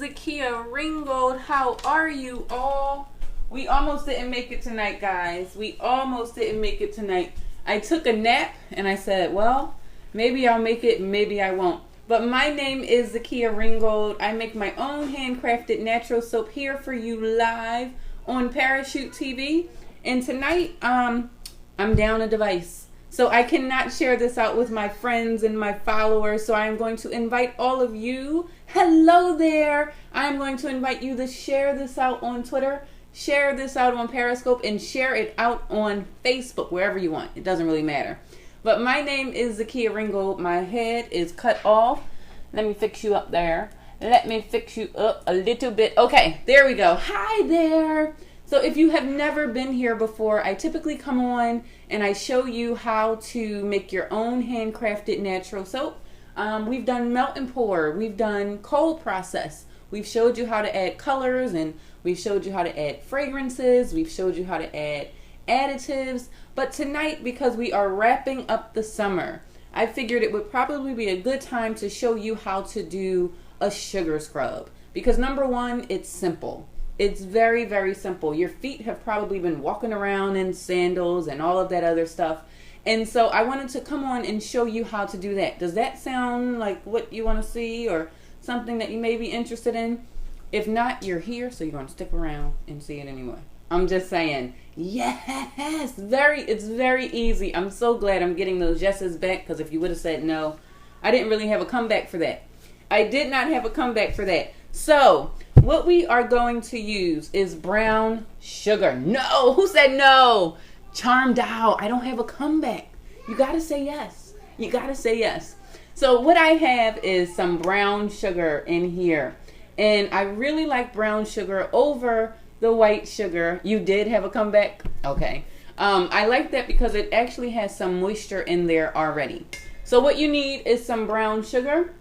is Zakia Ringgold. How are you all? We almost didn't make it tonight, guys. We almost didn't make it tonight. I took a nap and I said, well, maybe I'll make it, maybe I won't. But my name is Zakia Ringgold. I make my own handcrafted natural soap here for you live on Parachute TV. And tonight, I'm down a device. So I cannot share this out with my friends and my followers. So I am going to invite all of you. Hello there. I'm going to invite you to share this out on Twitter, share this out on Periscope, and share it out on Facebook, wherever you want. It doesn't really matter. But my name is Zakia Ringgold. My head is cut off. Let me fix you up there. Let me fix you up a little bit. Okay, there we go. Hi there. So if you have never been here before, I typically come on and I show you how to make your own handcrafted natural soap. We've done melt and pour. We've done cold process. We've showed you how to add colors, and we've showed you how to add fragrances. We've showed you how to add additives. But tonight, because we are wrapping up the summer, I figured it would probably be a good time to show you how to do a sugar scrub. Because number one, it's simple. It's very, very simple. Your feet have probably been walking around in sandals and all of that other stuff. And so I wanted to come on and show you how to do that. Does that sound like what you want to see or something that you may be interested in? If not, you're here, so you're going to stick around and see it anyway. I'm just saying, yes, it's very easy. I'm so glad I'm getting those yeses back, because if you would have said no, I didn't really have a comeback for that. I did not have a comeback for that. So what we are going to use is brown sugar. No, who said no? Charmed out. I don't have a comeback. You got to say yes. You got to say yes. So what I have is some brown sugar in here. And I really like brown sugar over the white sugar. You did have a comeback? Okay. I like that because it actually has some moisture in there already. So what you need is some brown sugar.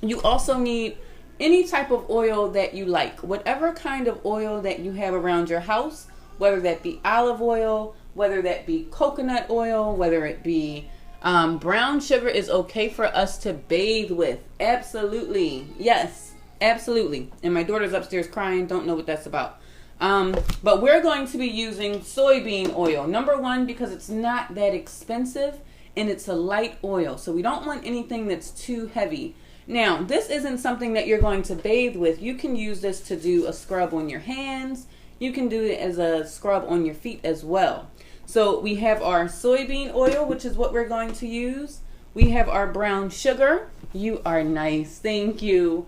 You also need any type of oil that you like. Whatever kind of oil that you have around your house, whether that be olive oil, whether that be coconut oil, whether it be brown sugar is okay for us to bathe with. Absolutely. Yes, absolutely. And my daughter's upstairs crying. Don't know what that's about. But we're going to be using soybean oil. Number one, because it's not that expensive and it's a light oil. So we don't want anything that's too heavy. Now, this isn't something that you're going to bathe with. You can use this to do a scrub on your hands. You can do it as a scrub on your feet as well. So we have our soybean oil, which is what we're going to use. We have our brown sugar. You are nice. Thank you.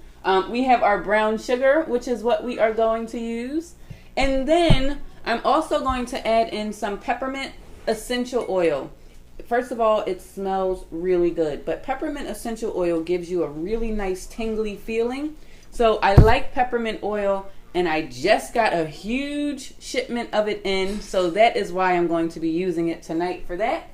We have our brown sugar, which is what we are going to use. And then I'm also going to add in some peppermint essential oil. First of all, it smells really good, but peppermint essential oil gives you a really nice tingly feeling. So I like peppermint oil, and I just got a huge shipment of it in, so that is why I'm going to be using it tonight for that.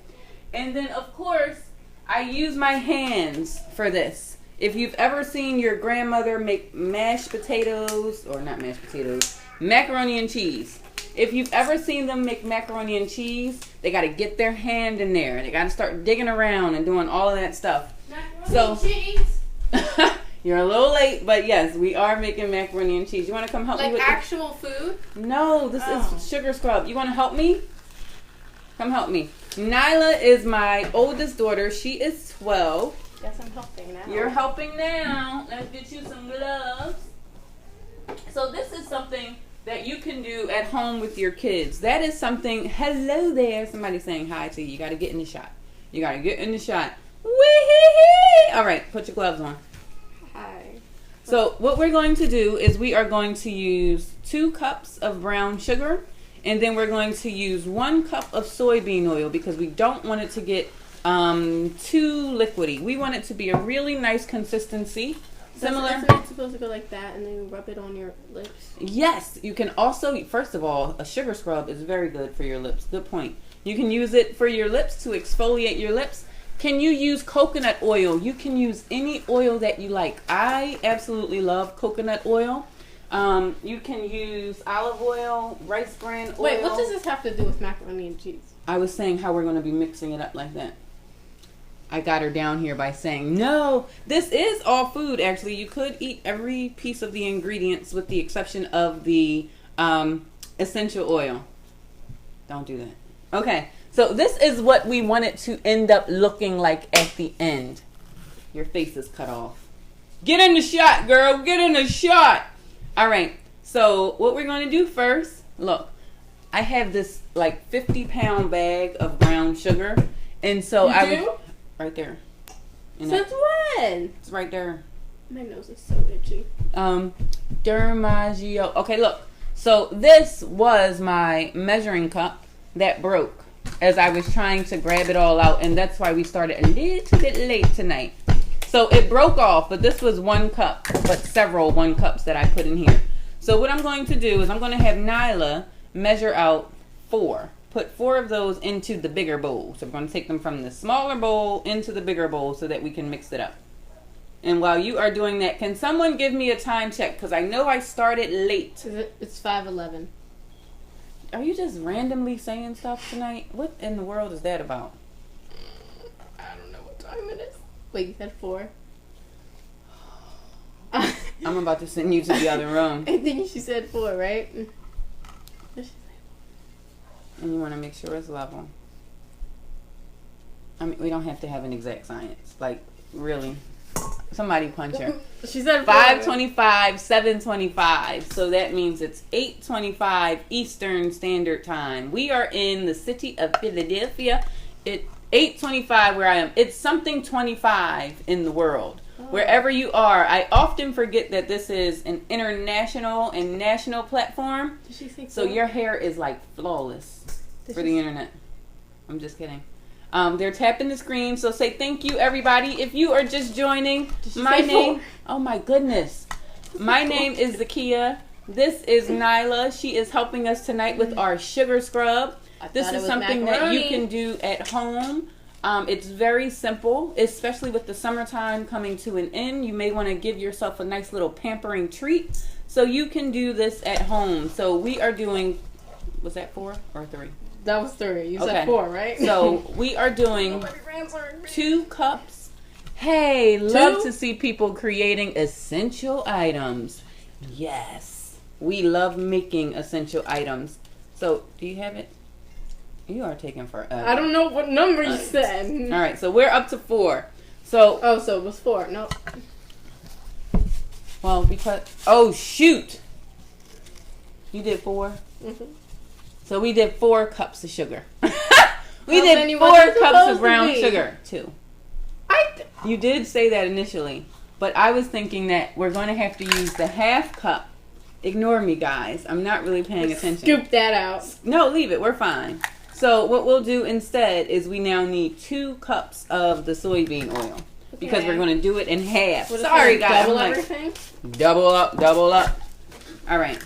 And then, of course, I use my hands for this. If you've ever seen your grandmother make mashed potatoes, or not mashed potatoes, macaroni and cheese. If you've ever seen them make macaroni and cheese, they got to get their hand in there. They got to start digging around and doing all of that stuff. Macaroni and cheese? You're a little late, but yes, we are making macaroni and cheese. You want to come help me with like actual food? No, this is sugar scrub. You want to help me? Come help me. Nyla is my oldest daughter. She is 12. Yes, I'm helping now. You're helping now. Let's get you some gloves. So this is something that you can do at home with your kids. That is something. Hello there. Somebody's saying hi to you. You got to get in the shot. You got to get in the shot. Wee-hee-hee. All right, put your gloves on. Hi. So what we're going to do is we are going to use 2 cups of brown sugar, and then we're going to use 1 cup of soybean oil because we don't want it to get too liquidy. We want it to be a really nice consistency. Similar. Isn't it supposed to go like that and then you rub it on your lips? Yes, you can also, first of all, a sugar scrub is very good for your lips. Good point. You can use it for your lips to exfoliate your lips. Can you use coconut oil? You can use any oil that you like. I absolutely love coconut oil. You can use olive oil, rice bran oil. Wait, what does this have to do with macaroni and cheese? I was saying how we're going to be mixing it up like that. I got her down here by saying, no, this is all food. Actually, you could eat every piece of the ingredients with the exception of the essential oil. Don't do that. Okay, so this is what we want it to end up looking like at the end. Your face is cut off. Get in the shot, girl. Get in the shot. All right, so what we're going to do first, look, I have this like 50-pound bag of brown sugar. And so right there. Since when? It's right there. My nose is so itchy. Dermaggio. Okay, look. So this was my measuring cup that broke as I was trying to grab it all out, and that's why we started a little bit late tonight. So it broke off, but this was 1 cup, but several 1 cups that I put in here. So what I'm going to do is I'm going to have Nyla measure out 4. Put 4 of those into the bigger bowl. So we're going to take them from the smaller bowl into the bigger bowl so that we can mix it up. And while you are doing that, can someone give me a time check? Because I know I started late. It's 5:11. Are you just randomly saying stuff tonight? What in the world is that about? I don't know what time it is. Wait, you said 4? I'm about to send you to the other room. I think she said 4, right? And you want to make sure it's level. I mean, we don't have to have an exact science. Like, really. Somebody punch her. She said 5:25, 7:25. So that means it's 8:25 Eastern Standard Time. We are in the city of Philadelphia. It's 8:25 where I am. It's something 25 in the world. Oh. Wherever you are, I often forget that this is an international and national platform. Did she say so your hair is like flawless for the internet. I'm just kidding. They're tapping the screen, so say thank you, everybody. If you are just joining, my name... Oh, my goodness. My name is Zakia. This is Nyla. She is helping us tonight with our sugar scrub. This is something that you can do at home. It's very simple, especially with the summertime coming to an end. You may want to give yourself a nice little pampering treat. So you can do this at home. So we are doing... Was that 4 or 3? That was 3. You said 4, right? So we are doing 2 cups. Hey, love to see people creating essential items. Yes. We love making essential items. So, do you have it? You are taking forever. I don't know what number you said. All right, so we're up to 4. So. Oh, so it was 4. No. Well, because. Oh, shoot. You did 4? Mm-hmm. So we did 4 cups of sugar. We did 4 cups of brown sugar. 2. You did say that initially, but I was thinking that we're going to have to use the half cup. Ignore me, guys. I'm not really paying attention. Scoop that out. No, leave it. We're fine. So what we'll do instead is we now need 2 cups of the soybean oil. Okay. Because we're going to do it in half. Sorry, guys. Double everything? Double up, double up. All right.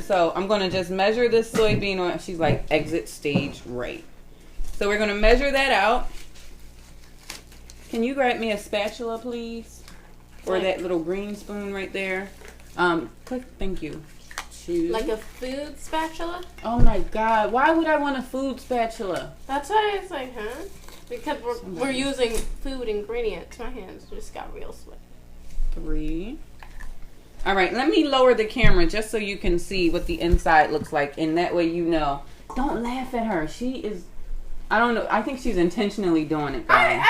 So I'm going to just measure this soybean oil. She's like, exit stage right. So we're going to measure that out. Can you grab me a spatula, please? Or that little green spoon right there. Quick, thank you. 2. Like a food spatula? Oh my God. Why would I want a food spatula? That's why it's like, huh? Because we're using food ingredients. My hands just got real sweaty. 3. All right, let me lower the camera just so you can see what the inside looks like, and that way you know. Don't laugh at her. She is, I don't know. I think she's intentionally doing it, guys.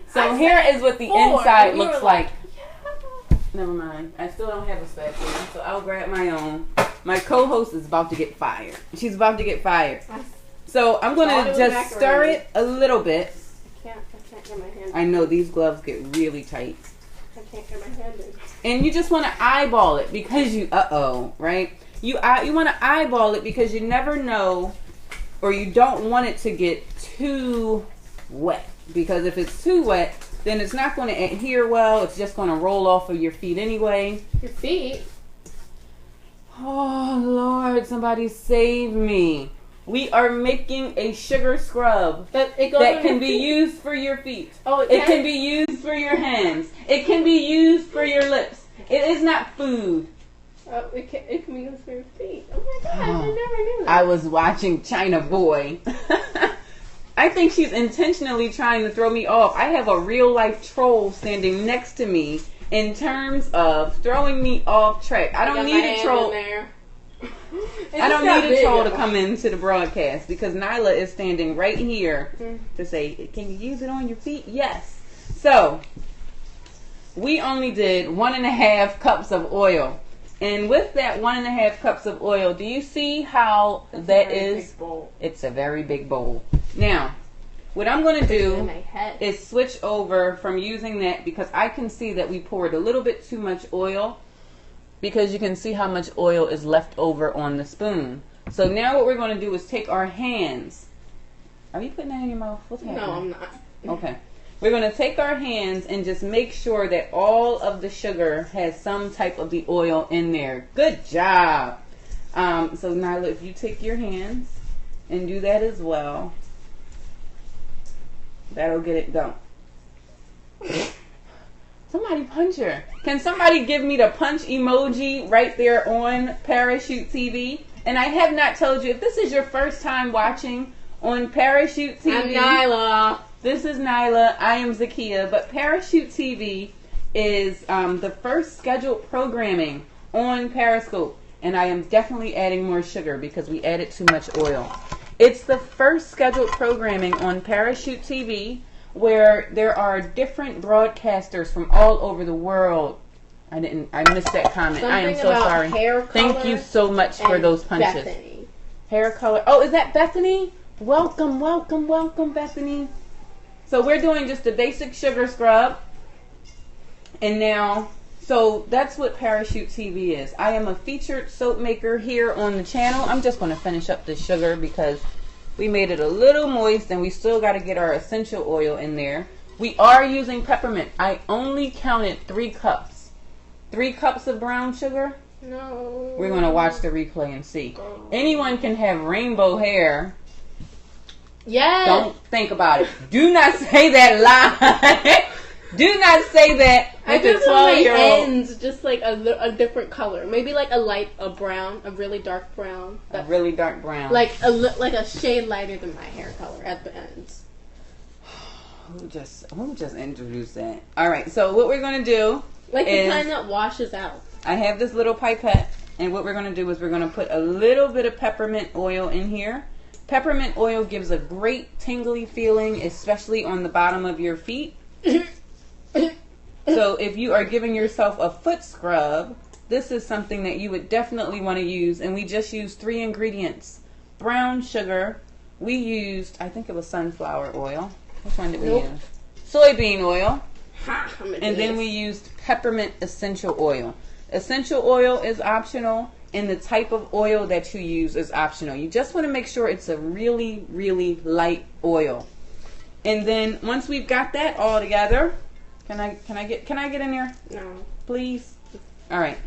So here is what the inside looks like. Yeah. Never mind. I still don't have a spatula, so I'll grab my own. My co-host is about to get fired. She's about to get fired. So I'm going to just stir it a little bit. I can't get my hand in. I know these gloves get really tight. I can't get my hand in. And you just want to eyeball it because you, right? You want to eyeball it because you never know, or you don't want it to get too wet. Because if it's too wet, then it's not going to adhere well. It's just going to roll off of your feet anyway. Your feet? Oh, Lord, somebody save me. We are making a sugar scrub that can be used for your feet. Oh, it can be used for your hands. It can be used for your lips. It is not food. Oh, it can be used for your feet. Oh my God, I never knew that. I was watching China Boy. I think she's intentionally trying to throw me off. I have a real life troll standing next to me in terms of throwing me off track. I don't need a troll. I don't need a troll to come into the broadcast because Nyla is standing right here to say, can you use it on your feet? Yes. So, we only did 1.5 cups of oil. And with that 1.5 cups of oil, do you see how that is? It's a very big bowl. Now, what I'm going to do is switch over from using that because I can see that we poured a little bit too much oil because you can see how much oil is left over on the spoon. So now what we're going to do is take our hands. Are you putting that in your mouth? What's happening? No, I'm not. Okay. We're going to take our hands and just make sure that all of the sugar has some type of the oil in there. Good job. So Nyla, if you take your hands and do that as well, that'll get it done. Somebody punch her. Can somebody give me the punch emoji right there on Parachute TV? And I have not told you, if this is your first time watching on Parachute TV. I'm Nyla. This is Nyla. I am Zakia. But Parachute TV is the first scheduled programming on Periscope. And I am definitely adding more sugar because we added too much oil. It's the first scheduled programming on Parachute TV where there are different broadcasters from all over the world. I missed that comment. I am so sorry. Thank you so much for those punches. Bethany. Hair color. Oh, is that Bethany? Welcome, welcome, welcome, Bethany. So we're doing just a basic sugar scrub. And now, so that's what Parachute TV is. I am a featured soap maker here on the channel. I'm just going to finish up the sugar because we made it a little moist and we still got to get our essential oil in there. We are using peppermint. I only counted 3 cups. 3 cups of brown sugar? No. We're going to watch the replay and see. Anyone can have rainbow hair. Yes. Don't think about it. Do not say that lie. Do not say that I with do a 12-year-old. ends just like a different color. Maybe like a brown, a really dark brown. A really dark brown. Like a shade lighter than my hair color at the ends. Who just introduced that? All right. So what we're going to do like is the kind that washes out. I have this little pipette, and what we're going to do is we're going to put a little bit of peppermint oil in here. Peppermint oil gives a great tingly feeling, especially on the bottom of your feet. So if you are giving yourself a foot scrub, this is something that you would definitely want to use. And we just used 3 ingredients. Brown sugar. We used, I think it was sunflower oil. Which one did we use? Soybean oil. And then we used peppermint essential oil. Essential oil is optional. And the type of oil that you use is optional. You just want to make sure it's a really, really light oil. And then once we've got that all together, can I get in there? No. Please? All right.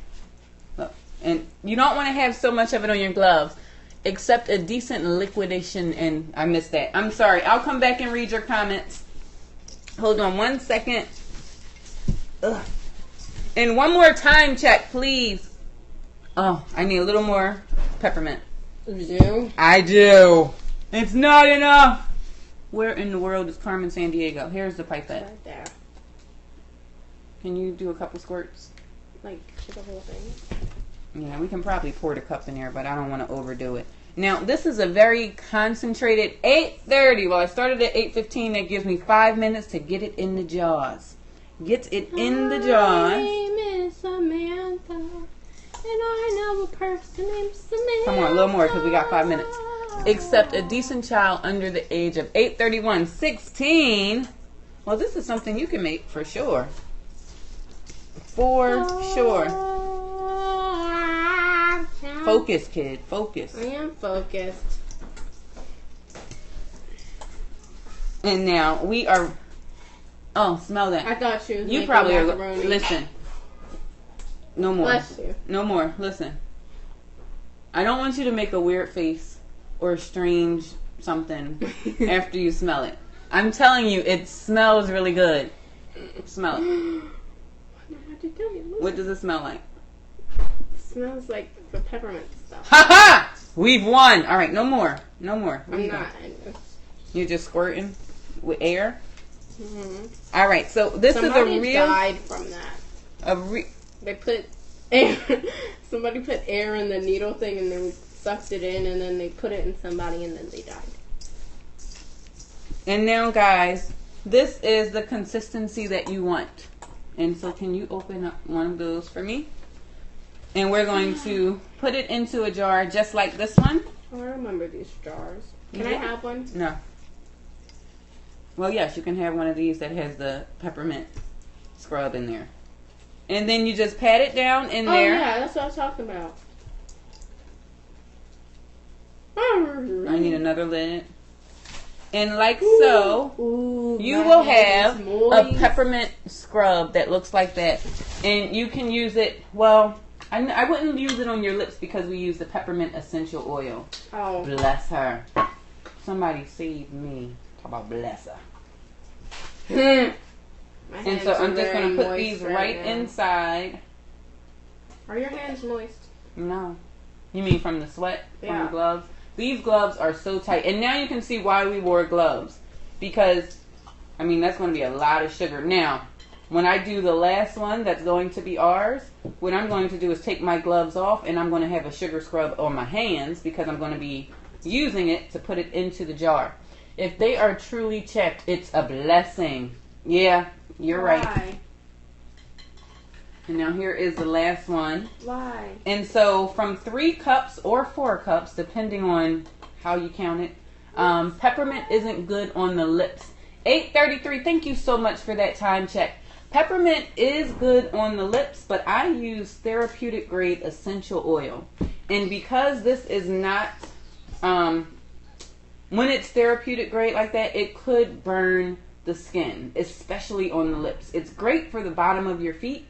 Look. And you don't want to have so much of it on your gloves, except a decent liquidation. And I missed that. I'm sorry. I'll come back and read your comments. Hold on 1 second. Ugh. And one more time check, please. Oh, I need a little more peppermint. You do? I do. It's not enough. Where in the world is Carmen Sandiego? Here's the pipette. Right there. Can you do a couple squirts? Like, the whole thing? Yeah, we can probably pour the cup in there, but I don't want to overdo it. Now, this is a very concentrated 8:30. Well, I started at 8:15. That gives me 5 minutes to get it in the jaws. Get it in the jaws. My name is Samantha, and I know a person named Samantha. Come on, a little more because we got 5 minutes. Except a decent child under the age of 8:31, 16. Well, this is something you can make for sure. For sure. Focus, kid. Focus. I am focused. And now we are. Oh, smell that. I thought you. You probably are. Listen. No more. Bless you. No more. Listen. I don't want you to make a weird face or strange something after you smell it. I'm telling you, it smells really good. Smell it. What does it smell like? It smells like the peppermint stuff. Ha ha! We've won. All right, no more. No more. I'm not. You're just squirting with air. Mm-hmm. All right, so this is a real. Died from that. They put air. Somebody put air in the needle thing and they sucked it in, and then they put it in somebody, and then they died. And now, guys, this is the consistency that you want. And so, can you open up one of those for me? And we're going to put it into a jar just like this one. Oh, I remember these jars. Can I have one? No. Well, yes, you can have one of these that has the peppermint scrub in there. And then you just pat it down in there. Oh, yeah, that's what I was talking about. I need another lid. And like so, you will have a peppermint scrub that looks like that. And you can use it, well, I wouldn't use it on your lips because we use the peppermint essential oil. Oh. Bless her. Somebody save me. Talk about bless her. And so I'm just going to put these right inside. Are your hands moist? No. You mean from the sweat? Yeah. From the gloves? These gloves are so tight. And now you can see why we wore gloves. Because, I mean, that's going to be a lot of sugar. Now, when I do the last one that's going to be ours, what I'm going to do is take my gloves off and I'm going to have a sugar scrub on my hands because I'm going to be using it to put it into the jar. If they are truly checked, it's a blessing. Yeah, you're right. And now here is the last one. Why? And so from 3 cups or 4 cups, depending on how you count it, peppermint isn't good on the lips. 8:33, thank you so much for that time check. Peppermint is good on the lips, but I use therapeutic grade essential oil. And because this is not, when it's therapeutic grade like that, it could burn the skin, especially on the lips. It's great for the bottom of your feet,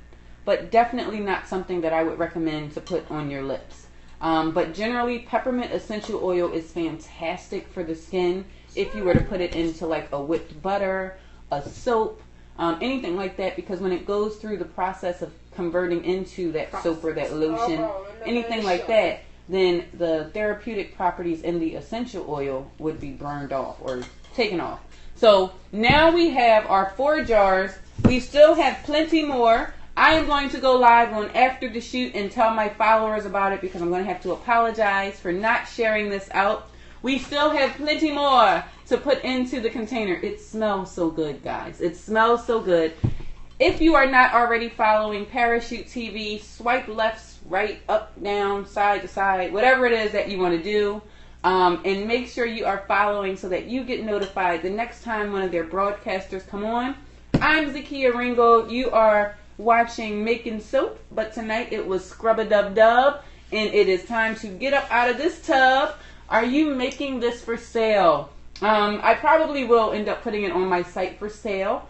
but definitely not something that I would recommend to put on your lips. But generally, peppermint essential oil is fantastic for the skin if you were to put it into like a whipped butter, a soap, anything like that, because when it goes through the process of converting into that soap or that lotion, anything like that, then the therapeutic properties in the essential oil would be burned off or taken off. So now we have our 4 jars. We still have plenty more. I am going to go live on after the shoot and tell my followers about it because I'm going to have to apologize for not sharing this out. We still have plenty more to put into the container. It smells so good, guys. It smells so good. If you are not already following Parachute TV, swipe left, right, up, down, side to side, whatever it is that you want to do. And make sure you are following so that you get notified the next time one of their broadcasters come on. I'm Zakia Ringgold. You are watching Making Soap, but tonight it was Scrub-a-Dub-Dub, and it is time to get up out of this tub. Are you making this for sale? I probably will end up putting it on my site for sale.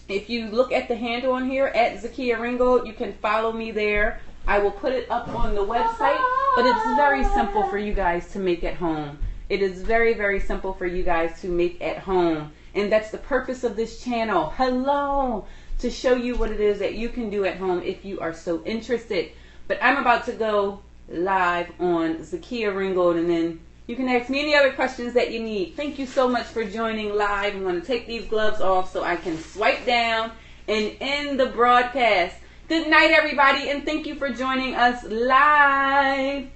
If you look at the handle on here, at Zakia Ringgold, you can follow me there. I will put it up on the website, but it's very simple for you guys to make at home. It is very, very simple for you guys to make at home. And that's the purpose of this channel. Hello! To show you what it is that you can do at home if you are so interested. But I'm about to go live on Zakia Ringgold, and then you can ask me any other questions that you need. Thank you so much for joining live. I'm going to take these gloves off so I can swipe down and end the broadcast. Good night, everybody, and thank you for joining us live.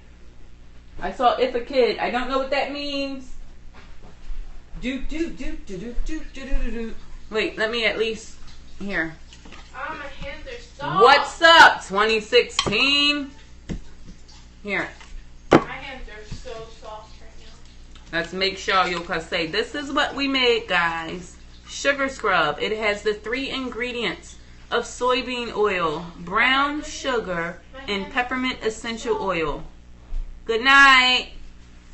I saw If a Kid. I don't know what that means. Wait, let me at least... Here. Oh, my hands are soft. What's up, 2016? Here. My hands are so soft right now. Let's make sure you'll say, this is what we made, guys. Sugar scrub. It has the 3 ingredients of soybean oil, brown sugar, and peppermint essential oil. Good night.